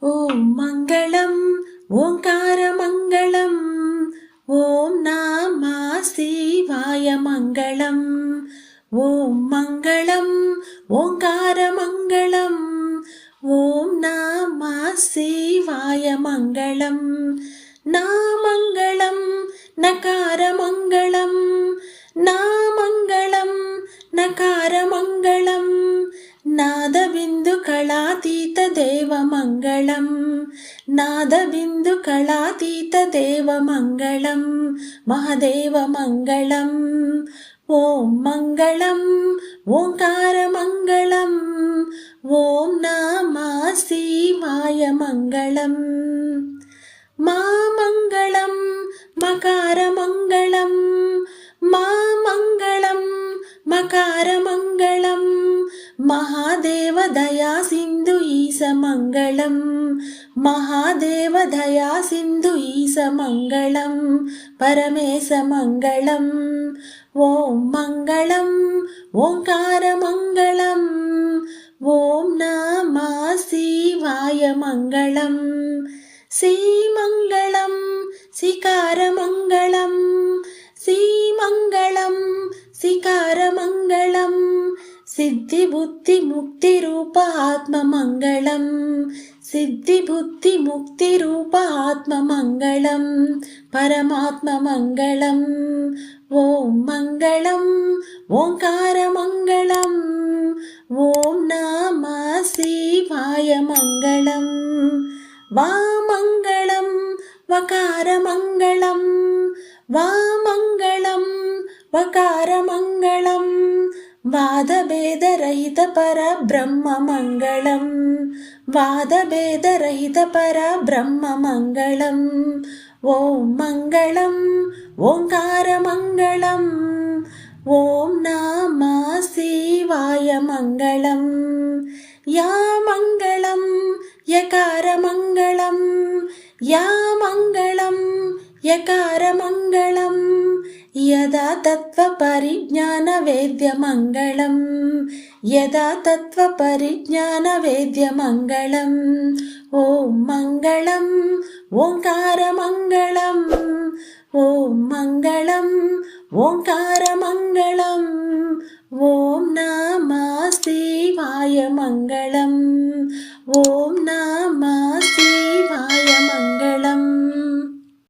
ஓம் மங்களம் ஓங்கார மங்களம். ஓம் நம சிவாய மங்களம். ஓம் மங்களம் ஓங்கார மங்களம். ஓம் நம சிவாய மங்களம். நாமங்களம் நகார மங்களம். நாமங்களம் நகார மங்களம். நாதபிந்து களாதீத தேவ மங்களம். நாதபிந்து களாதீத தேவ மங்களம். மகாதேவ மங்களம். ஓம் மங்களம் ஓங்கார மங்களம். ஓம் நம சிவாய மங்களம். மாமங்களம் மகார மங்களம். மாமங்களம் மகார மங்களம். மகாதேவ தயா சிந்து ஈச மங்களம். மகாதேவ தயா சிந்து ஈச மங்களம். பரமேச மங்களம். ஓம் மங்களம் ஓங்கார மங்களம். ஓம் நம சிவாய மங்களம். ஸ்ரீமங்களம் சிகார மங்களம். ஸ்ரீமங்களம் சிகார மங்களம். சித்தி புத்தி முக்தி ரூப ஆத்ம மங்களம். சித்தி புத்தி முக்தி ரூப ஆத்ம மங்களம். பரமாத்ம மங்களம். ஓம் மங்களம் ஓங்கார மங்களம். ஓம் நம சிவாய மங்களம். வாமங்களம் வகார மங்களம். வாமங்களம் வகார மங்களம். வாதபேத ரஹித பர பிரம்ம மங்களம். வாதபேத ரஹித பர பிரம்ம மங்களம். ஓம் மங்களம் ஓங்கார மங்களம். ஓம் நம சிவாய மங்களம். யா மங்களம் யகார மங்களம். யா மங்களம் யகார மங்களம். யதா தத்வ பரிஜ்ஞான வேத்ய மங்களம். யதா தத்வ பரிஜ்ஞான வேத்ய மங்களம். ஓம் மங்களம் ஓங்கார மங்களம். ஓம் மங்களம் ஓங்கார மங்களம். ஓம் நம சிவாய மங்களம். ஓம் நம